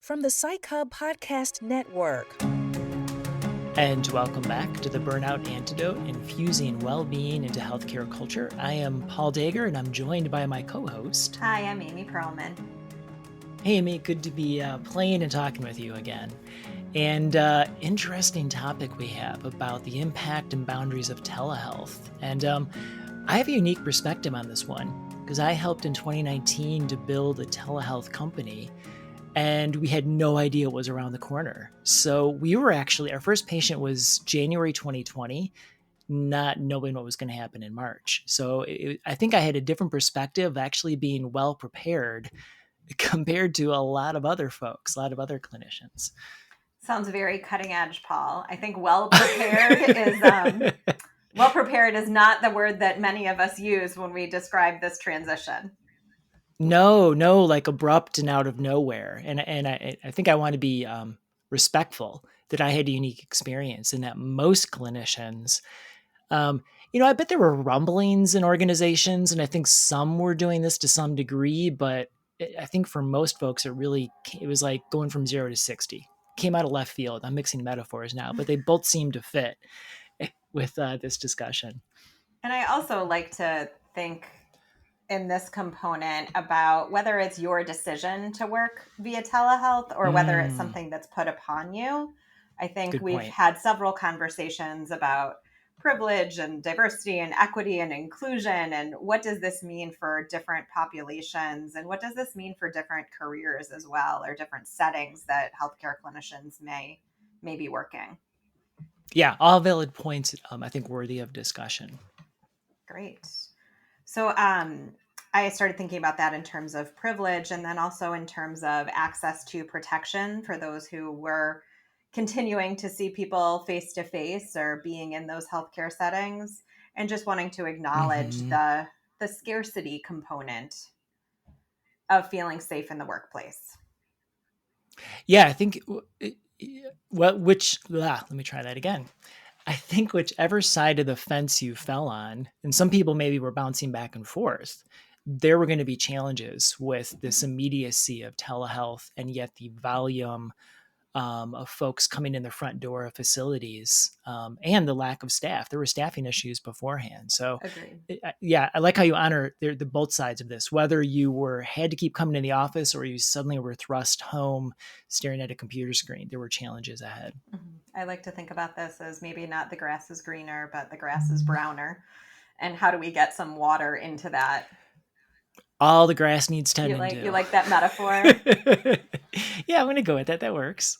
from the Psych Hub Podcast Network. And welcome back to the Burnout Antidote, infusing well-being into healthcare culture. I am Paul Dager, and I'm joined by my co-host. Hi, I'm Amy Pearlman. Hey, Amy, good to be playing and talking with you again. And interesting topic we have about the impact and boundaries of telehealth. And I have a unique perspective on this one because I helped in 2019 to build a telehealth company, and we had no idea what was around the corner. So we were actually, our first patient was January 2020, not knowing what was going to happen in March. So I think I had a different perspective of actually being well prepared compared to a lot of other folks, a lot of other clinicians. Sounds very cutting edge, Paul. I think well prepared is not the word that many of us use when we describe this transition. No, like abrupt and out of nowhere. And I think I want to be respectful that I had a unique experience and that most clinicians, I bet there were rumblings in organizations, and I think some were doing this to some degree, but I think for most folks, it was like going from 0 to 60. Came out of left field. I'm mixing metaphors now, but they both seem to fit with this discussion. And I also like to think in this component about whether it's your decision to work via telehealth or whether it's something that's put upon you. I think we've had several conversations about privilege and diversity and equity and inclusion, and what does this mean for different populations, and what does this mean for different careers as well, or different settings that healthcare clinicians may be working. Yeah, all valid points, I think worthy of discussion. Great. So I started thinking about that in terms of privilege, and then also in terms of access to protection for those who were continuing to see people face to face or being in those healthcare settings, and just wanting to acknowledge the scarcity component of feeling safe in the workplace. Yeah, I think let me try that again. I think whichever side of the fence you fell on, and some people maybe were bouncing back and forth, there were going to be challenges with this immediacy of telehealth and yet the volume of folks coming in the front door of facilities and the lack of staff. There were staffing issues beforehand. So I like how you honor the both sides of this, whether you had to keep coming to the office or you suddenly were thrust home staring at a computer screen. There were challenges ahead. I like to think about this as maybe not the grass is greener, but the grass is browner. And how do we get some water into that? All the grass needs tending to. You like that metaphor? Yeah, I'm going to go with that. That works.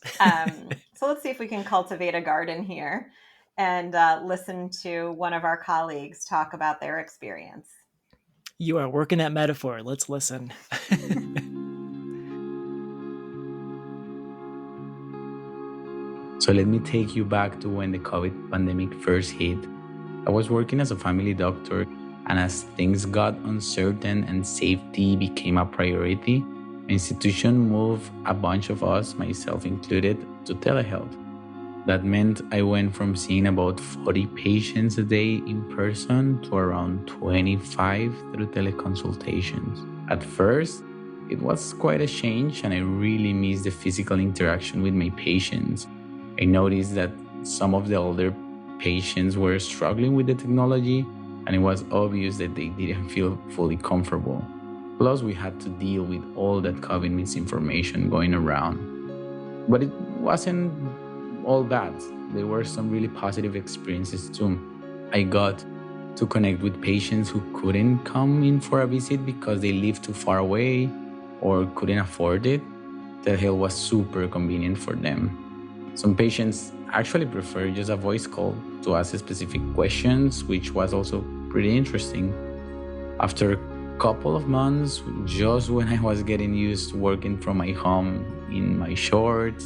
So let's see if we can cultivate a garden here and listen to one of our colleagues talk about their experience. You are working that metaphor. Let's listen. So let me take you back to when the COVID pandemic first hit. I was working as a family doctor, and as things got uncertain and safety became a priority, the institution moved a bunch of us, myself included, to telehealth. That meant I went from seeing about 40 patients a day in person to around 25 through teleconsultations. At first, it was quite a change, and I really missed the physical interaction with my patients. I noticed that some of the older patients were struggling with the technology, and it was obvious that they didn't feel fully comfortable. Plus, we had to deal with all that COVID misinformation going around. But it wasn't all bad. There were some really positive experiences too. I got to connect with patients who couldn't come in for a visit because they lived too far away or couldn't afford it. Telehealth was super convenient for them. Some patients actually prefer just a voice call to ask specific questions, which was also pretty interesting. After a couple of months, just when I was getting used to working from my home in my shorts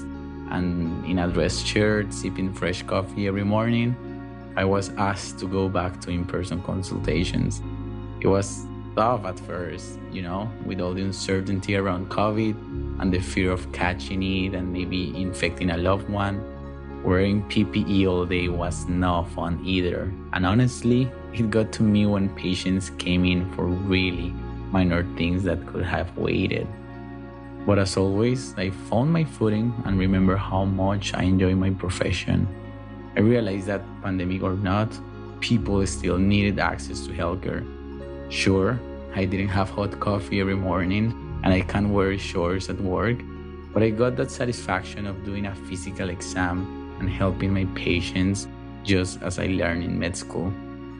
and in a dress shirt, sipping fresh coffee every morning, I was asked to go back to in-person consultations. It was tough at first, with all the uncertainty around COVID and the fear of catching it and maybe infecting a loved one. Wearing PPE all day was not fun either. And honestly, it got to me when patients came in for really minor things that could have waited. But as always, I found my footing and remember how much I enjoy my profession. I realized that, pandemic or not, people still needed access to healthcare. Sure, I didn't have hot coffee every morning and I can't wear shorts at work, but I got that satisfaction of doing a physical exam and helping my patients just as I learned in med school.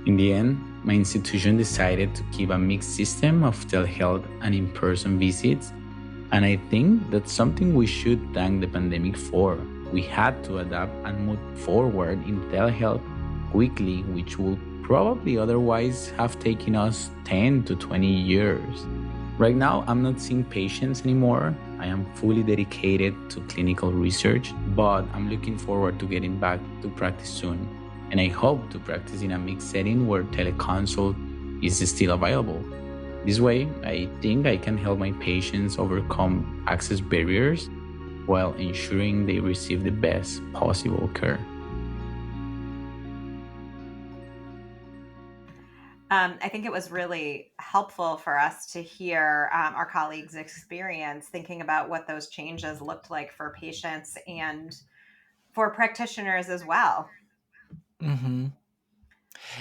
In the end, my institution decided to keep a mixed system of telehealth and in person visits, and I think that's something we should thank the pandemic for. We had to adapt and move forward in telehealth quickly, which would probably otherwise have taken us 10 to 20 years. Right now, I'm not seeing patients anymore. I am fully dedicated to clinical research, but I'm looking forward to getting back to practice soon. And I hope to practice in a mixed setting where teleconsult is still available. This way, I think I can help my patients overcome access barriers while ensuring they receive the best possible care. I think it was really helpful for us to hear our colleagues' experience thinking about what those changes looked like for patients and for practitioners as well. Hmm.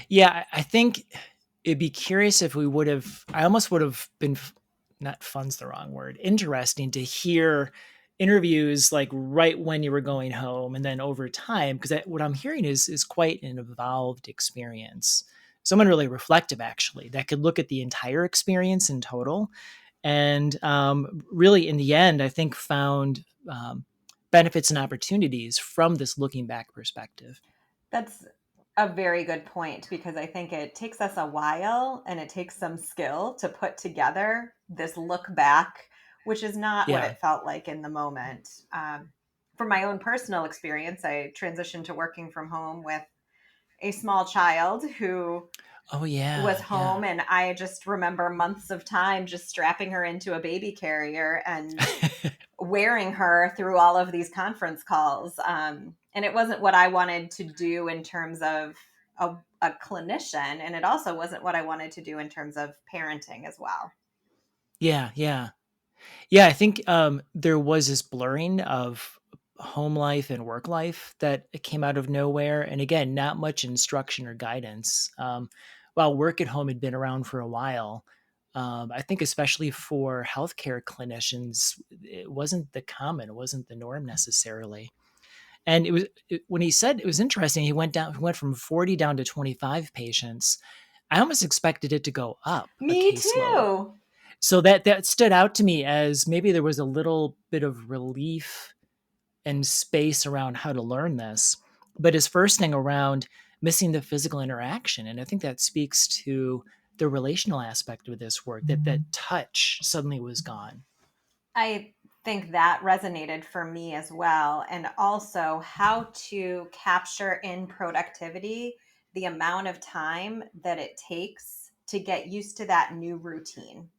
Yeah, I think it'd be curious if we would have, I almost would have been, not fun's the wrong word, interesting to hear interviews like right when you were going home and then over time, because what I'm hearing is quite an evolved experience. Someone really reflective, actually, that could look at the entire experience in total. And really, in the end, I think found benefits and opportunities from this looking back perspective. That's a very good point because I think it takes us a while and it takes some skill to put together this look back, which is not what Yeah. it felt like in the moment. From my own personal experience, I transitioned to working from home with a small child who Oh, yeah. was home, Yeah. and I just remember months of time just strapping her into a baby carrier and wearing her through all of these conference calls. And it wasn't what I wanted to do in terms of a clinician. And it also wasn't what I wanted to do in terms of parenting as well. Yeah. Yeah. Yeah, I think there was this blurring of home life and work life that it came out of nowhere. And again, not much instruction or guidance. While work at home had been around for a while, I think especially for healthcare clinicians, it wasn't the common, it wasn't the norm necessarily. And when he said, it was interesting, he went from 40 down to 25 patients. I almost expected it to go up a Me caseload. too. So that stood out to me as maybe there was a little bit of relief and space around how to learn this. But his first thing around missing the physical interaction, and I think that speaks to the relational aspect of this work, that touch suddenly was gone. I think that resonated for me as well. And also how to capture in productivity the amount of time that it takes to get used to that new routine,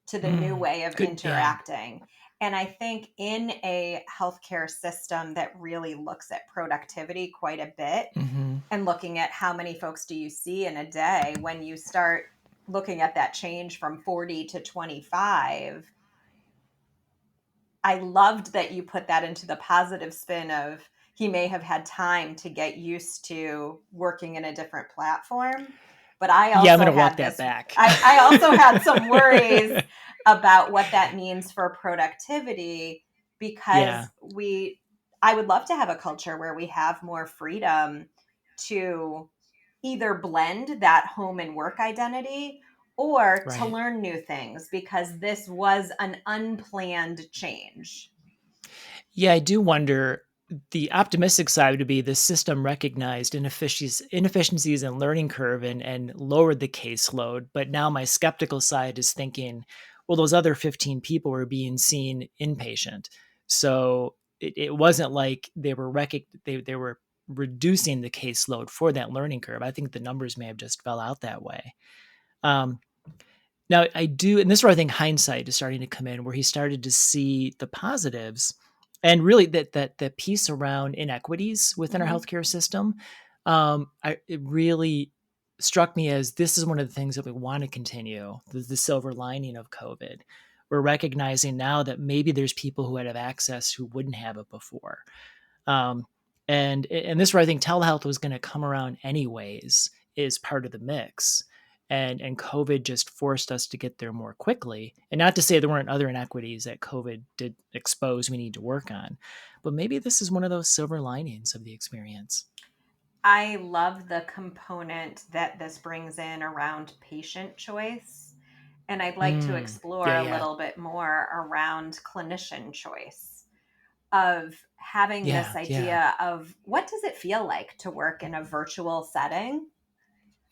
to the new way of Good. Yeah. interacting. And I think in a healthcare system that really looks at productivity quite a bit Hmm. and looking at how many folks do you see in a day, when you start looking at that change from 40 to 25, I loved that you put that into the positive spin of he may have had time to get used to working in a different platform. But I Yeah, I'm also going to walk had that this, back. I also had some worries about what that means for productivity Yeah. because I would love to have a culture where we have more freedom to either blend that home and work identity or to Right. learn new things because this was an unplanned change. Yeah, I do wonder. The optimistic side would be the system recognized inefficiencies and learning curve and lowered the caseload. But now my skeptical side is thinking, well, those other 15 people were being seen inpatient. So it wasn't like they were reducing the caseload for that learning curve. I think the numbers may have just fell out that way. Um, Now I do, and this is where I think hindsight is starting to come in, where he started to see the positives, and really that piece around inequities within our Mhm. healthcare system. It really struck me as this is one of the things that we want to continue. The silver lining of COVID we're recognizing now that maybe there's people who would have access who wouldn't have it before. Um, and this is where I think telehealth was going to come around anyways, is part of the mix. And COVID just forced us to get there more quickly. And not to say there weren't other inequities that COVID did expose we need to work on, but maybe this is one of those silver linings of the experience. I love the component that this brings in around patient choice. And I'd like to explore Yeah, a yeah, little bit more around clinician choice of having this yeah, yeah. idea of what does it feel like to work in a virtual setting?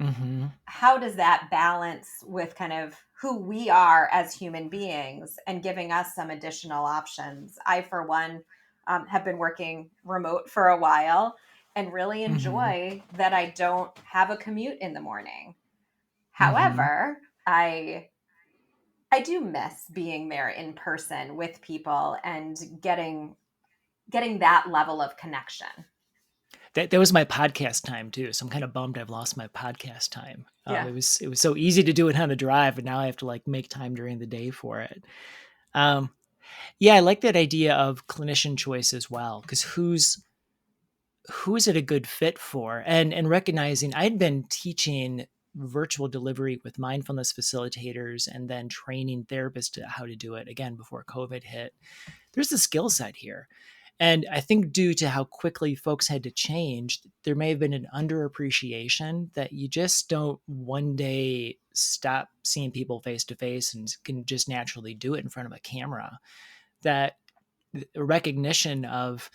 Mm-hmm. How does that balance with kind of who we are as human beings and giving us some additional options? I, for one, have been working remote for a while and really Mm-hmm. enjoy that I don't have a commute in the morning. Mm-hmm. However, I do miss being there in person with people and getting that level of connection. That was my podcast time too. So I'm kind of bummed I've lost my podcast time. Yeah. It was so easy to do it on the drive, and now I have to like make time during the day for it. Um, yeah, I like that idea of clinician choice as well, because who's it a good fit for? And recognizing I'd been teaching virtual delivery with mindfulness facilitators and then training therapists to how to do it again before COVID hit. There's a skill set here. And I think due to how quickly folks had to change, there may have been an underappreciation that you just don't one day stop seeing people face to face and can just naturally do it in front of a camera. That a recognition of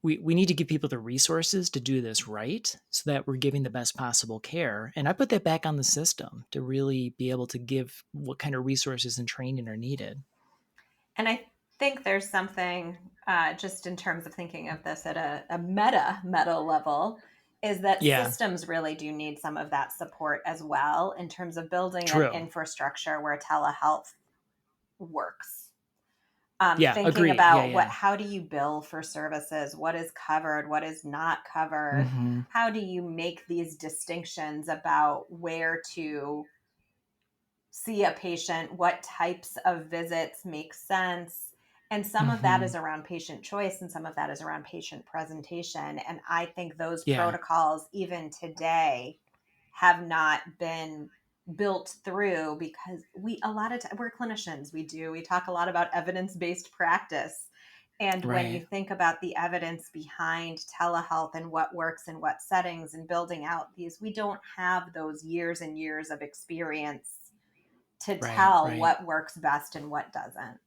we need to give people the resources to do this right so that we're giving the best possible care. And I put that back on the system to really be able to give what kind of resources and training are needed. And I think there's something just in terms of thinking of this at a meta level is that Yeah, systems really do need some of that support as well in terms of building an true. infrastructure where telehealth works. Yeah, Thinking agreed. Yeah, about yeah. how do you bill for services, what is covered, what is not covered, Mm-hmm. how do you make these distinctions about where to see a patient, what types of visits make sense. And some of that Mm-hmm. is around patient choice and some of that is around patient presentation. And I think those Yeah. protocols, even today, have not been built through because a lot of we're clinicians. We talk a lot about evidence-based practice. And when you Right. think about the evidence behind telehealth and what works in what settings and building out these, we don't have those years and years of experience to Right. tell Right. what works best and what doesn't.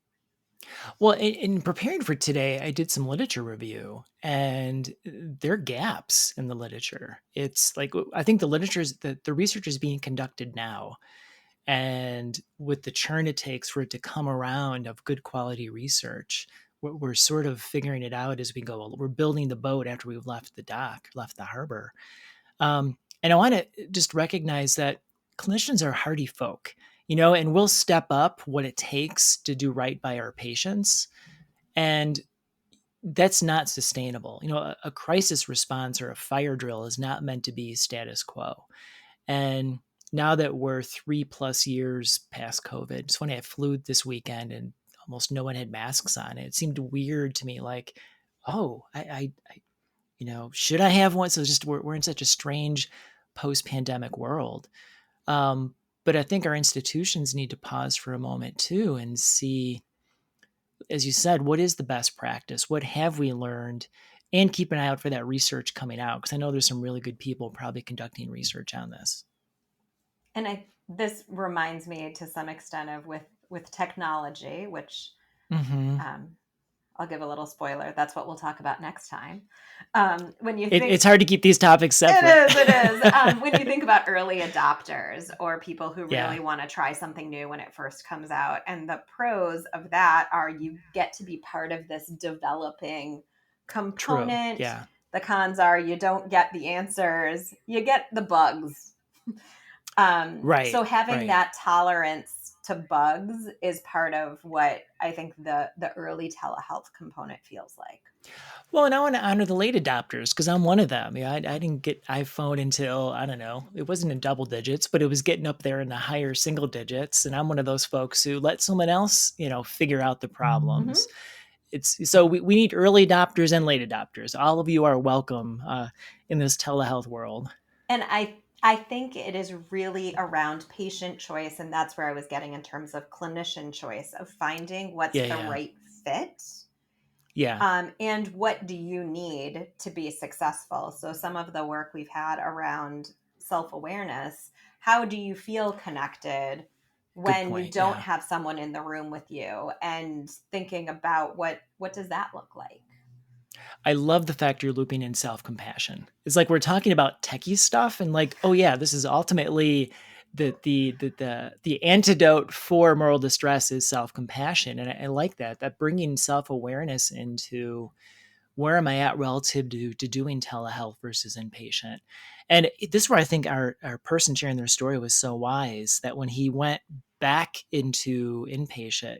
Well, in preparing for today, I did some literature review, and there are gaps in the literature. It's like I think the research is being conducted now, and with the churn it takes for it to come around of good quality research, we're sort of figuring it out as we go. We're building the boat after we've left the dock, left the harbor. And I want to just recognize that clinicians are hardy folk, and we'll step up what it takes to do right by our patients. And that's not sustainable. A crisis response or a fire drill is not meant to be status quo. And now that we're 3+ years past COVID, it's funny, I flew this weekend and almost no one had masks on. It seemed weird to me, like, oh, should I have one? So just we're in such a strange post-pandemic world. Um, but I think our institutions need to pause for a moment too and see, as you said, what is the best practice? What have we learned? And keep an eye out for that research coming out, because I know there's some really good people probably conducting research on this. And this reminds me to some extent of with technology, which Mm-hmm. um, I'll give a little spoiler. That's what we'll talk about next time. When you It's think hard to keep these topics separate. it is. When you think about early adopters or people who Yeah, really want to try something new when it first comes out, and the pros of that are you get to be part of this developing true. component. Yeah. The cons are you don't get the answers, you get the bugs. So Right. having Right. that tolerance to bugs is part of what I think the early telehealth component feels like. Well, and I want to honor the late adopters because I'm one of them. I didn't get iPhone until, I don't know, it wasn't in double digits, but it was getting up there in the higher single digits. And I'm one of those folks who let someone else, figure out the problems. We need early adopters and late adopters. All of you are welcome in this telehealth world. And I think it is really around patient choice, and that's where I was getting in terms of clinician choice of finding what's the right fit. Yeah. And what do you need to be successful? So some of the work we've had around self-awareness, how do you feel connected when you don't have someone in the room with you, and thinking about what does that look like? I love the fact you're looping in self-compassion. It's like we're talking about techie stuff and like, oh yeah, this is ultimately the antidote for moral distress is self-compassion. And I like that bringing self-awareness into where am I at relative to doing telehealth versus inpatient. And this is where I think our person sharing their story was so wise, that when he went back into inpatient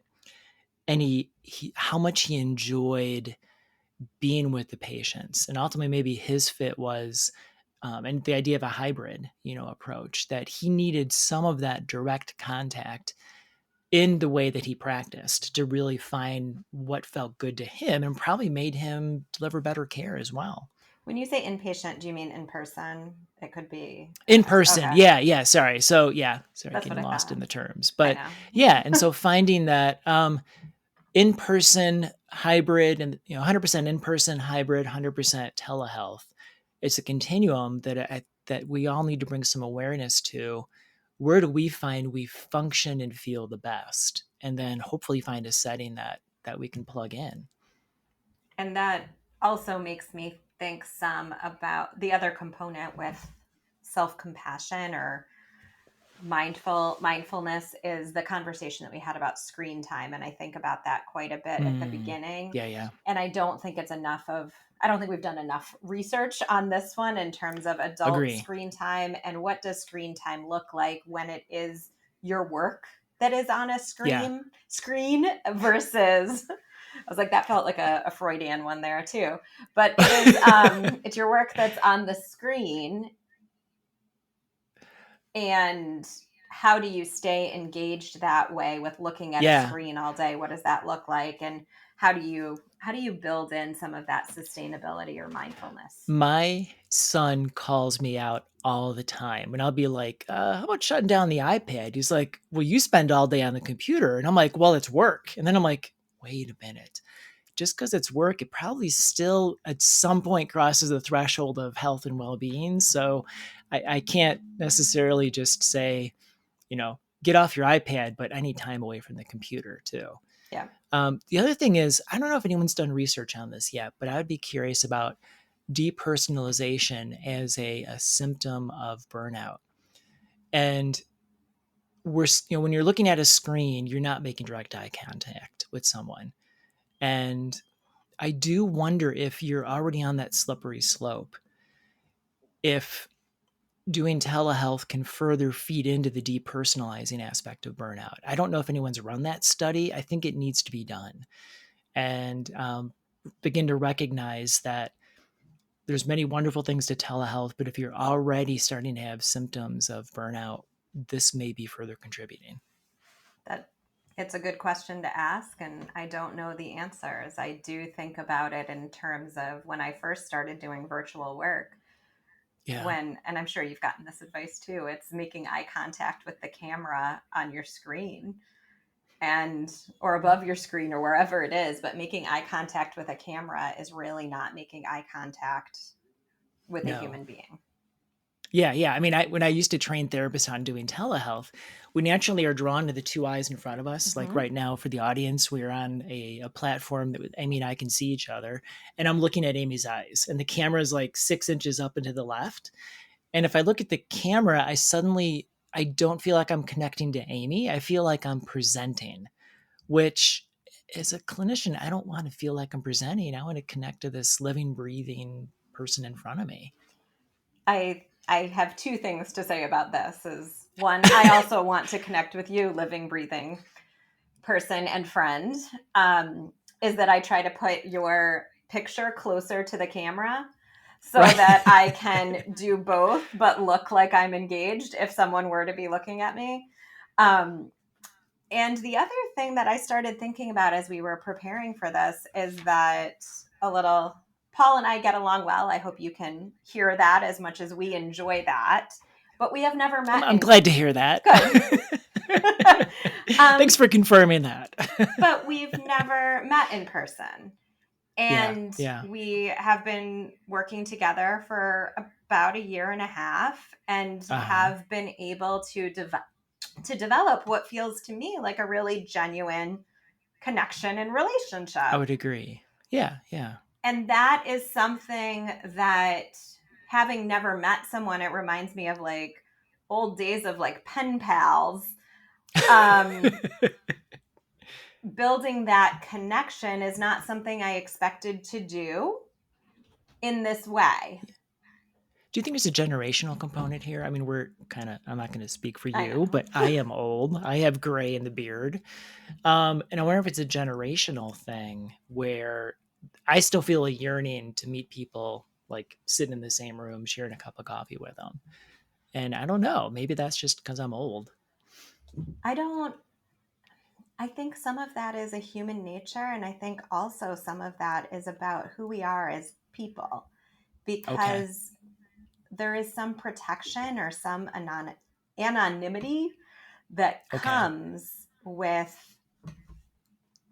and he how much he enjoyed being with the patients, and ultimately maybe his fit was and the idea of a hybrid approach, that he needed some of that direct contact in the way that he practiced to really find what felt good to him and probably made him deliver better care as well. When you say inpatient, do you mean in person? It could be in person. Okay. Yeah. Sorry. So sorry, that's getting lost in the terms, but yeah. And so finding that in-person hybrid and 100% in-person hybrid, 100% telehealth, it's a continuum that we all need to bring some awareness to. Where do we find we function and feel the best, and then hopefully find a setting that we can plug in. And that also makes me think some about the other component with self-compassion or mindfulness is the conversation that we had about screen time. And I think about that quite a bit at the beginning. Yeah. And I don't think I don't think we've done enough research on this one in terms of adult screen time, and what does screen time look like when it is your work that is on a screen versus, I was like, that felt like a Freudian one there too, but it is, it's your work that's on the screen. And how do you stay engaged that way with looking at a screen all day? What does that look like? And how do you build in some of that sustainability or mindfulness? My son calls me out all the time, and I'll be like, how about shutting down the iPad? He's like, well, you spend all day on the computer. And I'm like, well, it's work. And then I'm like, wait a minute. Just because it's work, it probably still at some point crosses the threshold of health and well-being. So I can't necessarily just say, get off your iPad, but I need time away from the computer too. Yeah. The other thing is, I don't know if anyone's done research on this yet, but I would be curious about depersonalization as a symptom of burnout. And when you're looking at a screen, you're not making direct eye contact with someone. And I do wonder if you're already on that slippery slope, if doing telehealth can further feed into the depersonalizing aspect of burnout. I don't know if anyone's run that study. I think it needs to be done, and begin to recognize that there's many wonderful things to telehealth, but if you're already starting to have symptoms of burnout, this may be further contributing. It's a good question to ask, and I don't know the answers. I do think about it in terms of when I first started doing virtual work. And I'm sure you've gotten this advice too, it's making eye contact with the camera on your screen or above your screen or wherever it is, but making eye contact with a camera is really not making eye contact with a human being. Yeah. I mean, when I used to train therapists on doing telehealth, we naturally are drawn to the two eyes in front of us. Mm-hmm. Like right now for the audience, we're on a platform that Amy and I can see each other, and I'm looking at Amy's eyes, and the camera is like 6 inches up and to the left. And if I look at the camera, I don't feel like I'm connecting to Amy. I feel like I'm presenting, which as a clinician, I don't want to feel like I'm presenting. I want to connect to this living, breathing person in front of me. I have two things to say about this. Is one, I also want to connect with you, living, breathing person and friend, is that I try to put your picture closer to the camera so Right. that I can do both, but look like I'm engaged if someone were to be looking at me. And the other thing that I started thinking about as we were preparing for this is that Paul and I get along well. I hope you can hear that as much as we enjoy that. But we have never met. I'm glad to hear that. Good. Thanks for confirming that. But we've never met in person. And yeah. we have been working together for about a year and a half and have been able to develop what feels to me like a really genuine connection and relationship. I would agree. Yeah. And that is something that, having never met someone, it reminds me of like old days of like pen pals. Building that connection is not something I expected to do in this way. Do you think there's a generational component here? I mean, I'm not going to speak for you, I but I am old. I have gray in the beard. And I wonder if it's a generational thing where I still feel a yearning to meet people, like sitting in the same room, sharing a cup of coffee with them. And I don't know, maybe that's just because I'm old. I think some of that is a human nature. And I think also some of that is about who we are as people, because there is some protection or some anonymity that comes with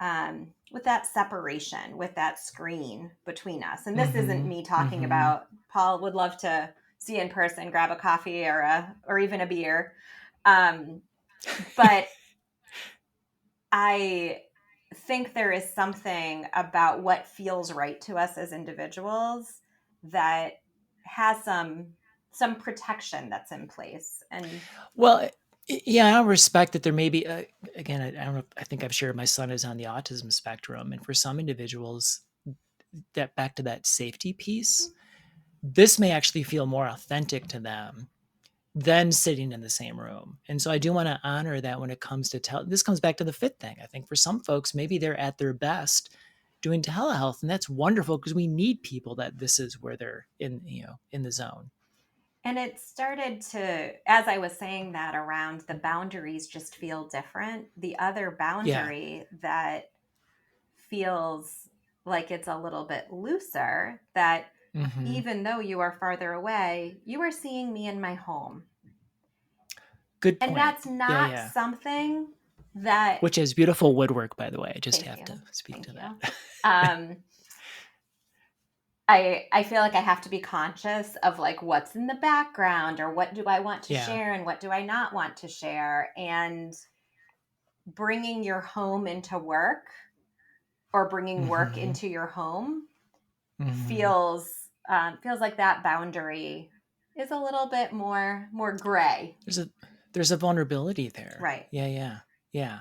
that separation, with that screen between us. And this isn't me talking about, Paul would love to see you in person, grab a coffee or even a beer. But I think there is something about what feels right to us as individuals that has some protection that's in place. And well, yeah, I respect that there may be, again, I don't know, I think I've shared my son is on the autism spectrum. And for some individuals, that back to that safety piece, this may actually feel more authentic to them than sitting in the same room. And so I do want to honor that when it comes to this comes back to the fit thing. I think for some folks, maybe they're at their best doing telehealth, and that's wonderful because we need people that this is where they're in the zone. And it started to, as I was saying that, around the boundaries just feel different. The other boundary that feels like it's a little bit looser, that even though you are farther away, you are seeing me in my home. Good point. And that's not something that... Which is beautiful woodwork, by the way. I just have to speak to that. I feel like I have to be conscious of like what's in the background, or what do I want to share and what do I not want to share. And bringing your home into work, or bringing work into your home, feels like that boundary is a little bit more gray. There's a vulnerability there. Right. Yeah.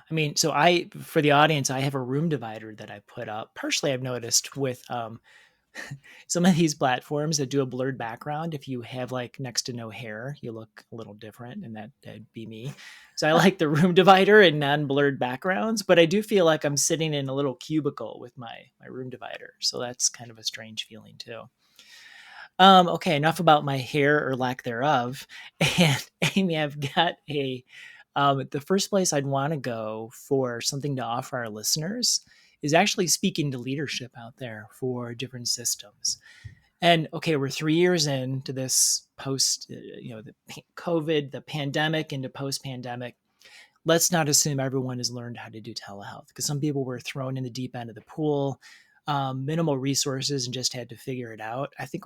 I mean, so for the audience, I have a room divider that I put up. Partially, I've noticed with some of these platforms that do a blurred background, if you have like next to no hair, you look a little different, and that'd be me. So I like the room divider and non-blurred backgrounds, but I do feel like I'm sitting in a little cubicle with my room divider. So that's kind of a strange feeling too. Okay, enough about my hair or lack thereof. And Amy, I've got the first place I'd want to go for something to offer our listeners is actually speaking to leadership out there for different systems. And okay, we're 3 years into this post, the COVID, the pandemic into post-pandemic. Let's not assume everyone has learned how to do telehealth, because some people were thrown in the deep end of the pool, minimal resources, and just had to figure it out. I think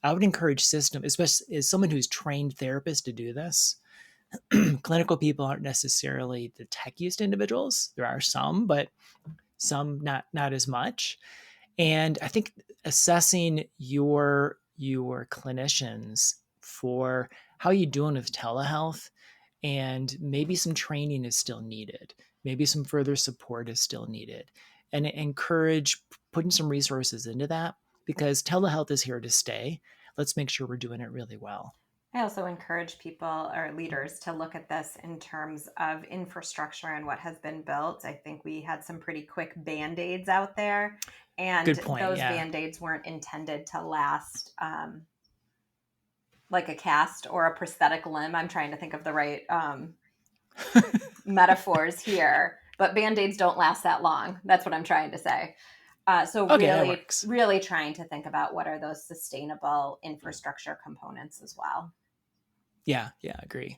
I would encourage system, especially as someone who's trained therapists to do this. Clinical people aren't necessarily the techiest individuals. There are some, but some not as much. And I think assessing your clinicians for how you doing with telehealth, and maybe some training is still needed. Maybe some further support is still needed, and encourage putting some resources into that, because telehealth is here to stay. Let's make sure we're doing it really well. I also encourage people or leaders to look at this in terms of infrastructure and what has been built. I think we had some pretty quick band-aids out there, and Good point. those Yeah. band-aids weren't intended to last like a cast or a prosthetic limb. I'm trying to think of the right metaphors here, but band-aids don't last that long. That's what I'm trying to say. So Okay, that really, works. really trying to think about what are those sustainable infrastructure components as well. Yeah, agree.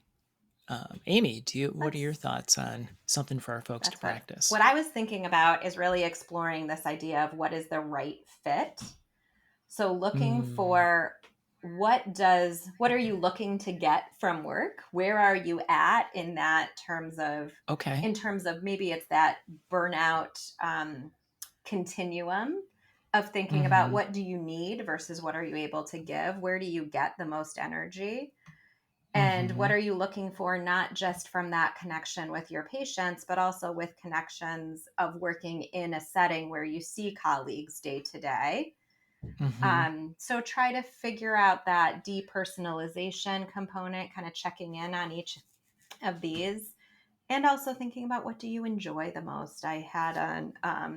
Amy, what are your thoughts on something for our folks to That's practice? what I was thinking about is really exploring this idea of what is the right fit. So looking for what are you looking to get from work? Where are you at in that terms of Okay. in terms of maybe it's that burnout continuum of thinking about what do you need versus what are you able to give? Where do you get the most energy? And what are you looking for, not just from that connection with your patients, but also with connections of working in a setting where you see colleagues day to day? So try to figure out that depersonalization component, kind of checking in on each of these, and also thinking about what do you enjoy the most. I had I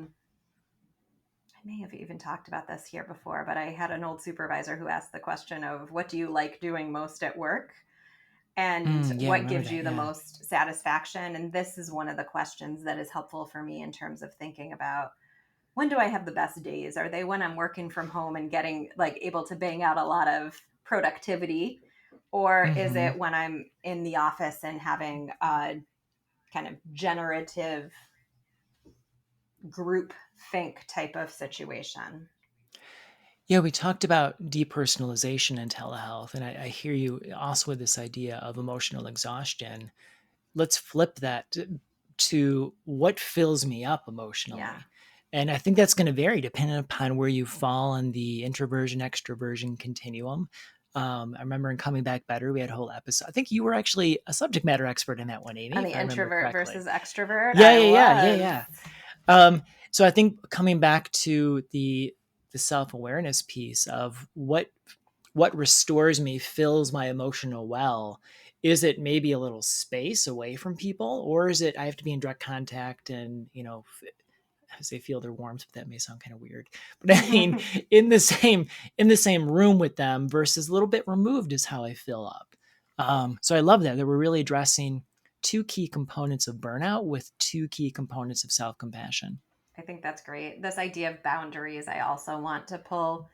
may have even talked about this here before, but I had an old supervisor who asked the question of what do you like doing most at work? And Yeah, I what remember gives that. you the Yeah. most satisfaction? And this is one of the questions that is helpful for me in terms of thinking about when do I have the best days? Are they when I'm working from home and getting like able to bang out a lot of productivity? Or is it when I'm in the office and having a kind of generative group think type of situation? Yeah, we talked about depersonalization in telehealth, and I hear you also with this idea of emotional exhaustion. Let's flip that to what fills me up emotionally. Yeah. And I think that's going to vary depending upon where you fall on the introversion extroversion continuum. I remember in Coming Back Better, we had a whole episode. I think you were actually a subject matter expert in that one, Amy, On if the I remember introvert correctly. versus extrovert, Yeah, I was. So I think coming back to the self-awareness piece of what restores me, fills my emotional well. Is it maybe a little space away from people, or is it I have to be in direct contact and I say feel their warmth, but that may sound kind of weird. But I mean, in the same room with them versus a little bit removed is how I fill up. So I love that we're really addressing two key components of burnout with two key components of self-compassion. I think that's great. This idea of boundaries, I also want to pull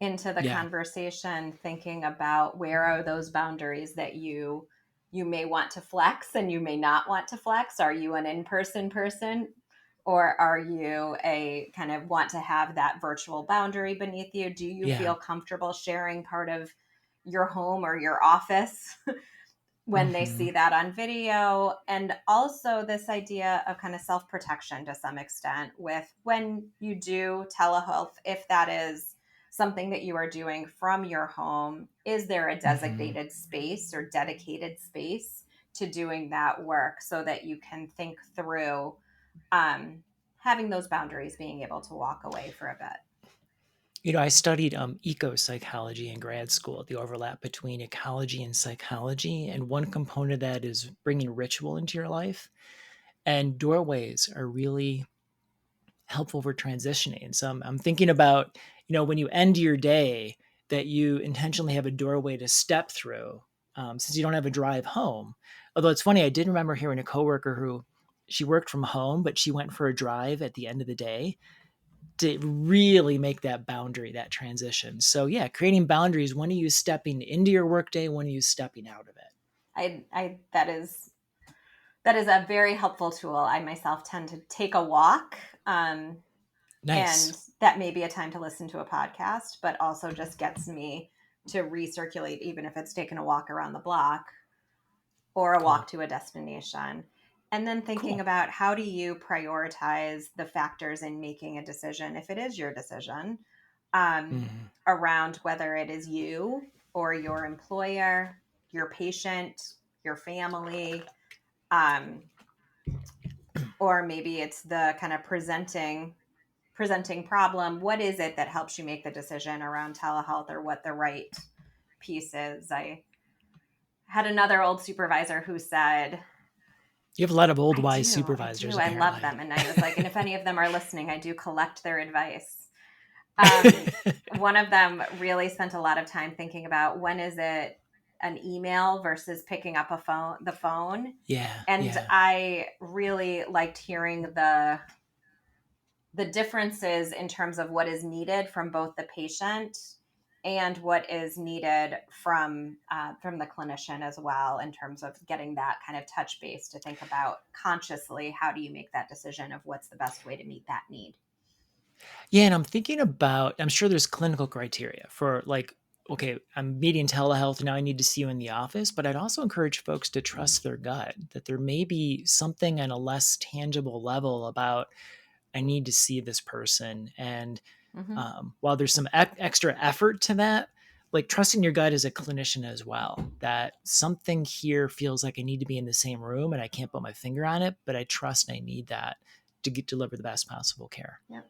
into the Yeah. conversation, thinking about where are those boundaries that you may want to flex and you may not want to flex. Are you an in-person person, or are you a kind of want to have that virtual boundary beneath you? Do you Yeah. feel comfortable sharing part of your home or your office when they see that on video? And also this idea of kind of self-protection to some extent with when you do telehealth, if that is something that you are doing from your home, is there a designated space or dedicated space to doing that work so that you can think through having those boundaries, being able to walk away for a bit? I studied eco-psychology in grad school, the overlap between ecology and psychology. And one component of that is bringing ritual into your life. And doorways are really helpful for transitioning. So I'm thinking about, when you end your day, that you intentionally have a doorway to step through since you don't have a drive home. Although it's funny, I did remember hearing a coworker who she worked from home, but she went for a drive at the end of the day to really make that boundary, that transition. So yeah, creating boundaries. When are you stepping into your workday? When are you stepping out of it? I that is a very helpful tool. I myself tend to take a walk, Nice. and that may be a time to listen to a podcast, but also just gets me to recirculate, even if it's taking a walk around the block or a walk Cool. to a destination. And then thinking Cool. about how do you prioritize the factors in making a decision, if it is your decision, around whether it is you or your employer, your patient, your family, or maybe it's the kind of presenting problem. What is it that helps you make the decision around telehealth or what the right piece is? had another old supervisor who said, You have a lot of old I wise do, supervisors. I love apparently. them. And I was like, and if any of them are listening, I do collect their advice. One of them really spent a lot of time thinking about when is it an email versus picking up the phone. Yeah. And yeah. I really liked hearing the differences in terms of what is needed from both the patient and what is needed from the clinician as well, in terms of getting that kind of touch base to think about consciously, how do you make that decision of what's the best way to meet that need? Yeah, and I'm thinking about, I'm sure there's clinical criteria for like, okay, I'm meeting telehealth, now I need to see you in the office, but I'd also encourage folks to trust their gut, that there may be something on a less tangible level about, I need to see this person. And while there's some extra effort to that, like trusting your gut as a clinician as well, that something here feels like I need to be in the same room and I can't put my finger on it, but I trust I need that to deliver the best possible care. Yeah.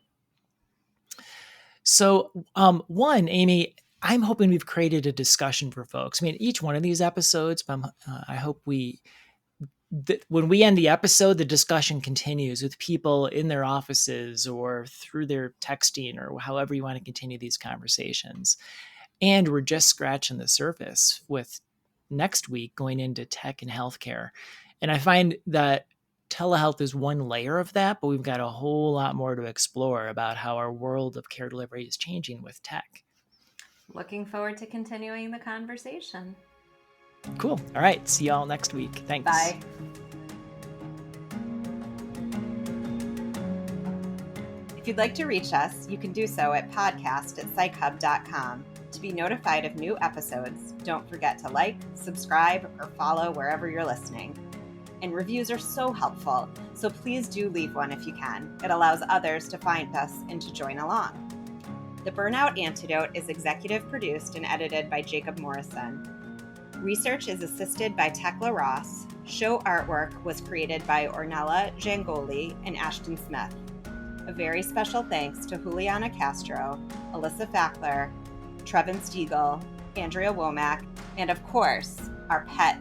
So, one, Amy, I'm hoping we've created a discussion for folks. I mean, each one of these episodes, I hope when we end the episode, the discussion continues with people in their offices or through their texting or however you want to continue these conversations. And we're just scratching the surface with next week going into tech and healthcare. And I find that telehealth is one layer of that, but we've got a whole lot more to explore about how our world of care delivery is changing with tech. Looking forward to continuing the conversation. Cool. All right. See y'all next week. Thanks. Bye. If you'd like to reach us, you can do so at podcast@psychhub.com. To be notified of new episodes, don't forget to like, subscribe, or follow wherever you're listening. And reviews are so helpful, so please do leave one if you can. It allows others to find us and to join along. The Burnout Antidote is executive produced and edited by Jacob Morrison. Research is assisted by Tekla Ross. Show artwork was created by Ornella Jangoli and Ashton Smith. A very special thanks to Juliana Castro, Alyssa Fackler, Trevin Stiegel, Andrea Womack, and of course, our pet,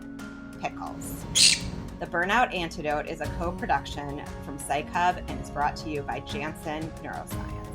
Pickles. The Burnout Antidote is a co-production from Psych Hub and is brought to you by Janssen Neuroscience.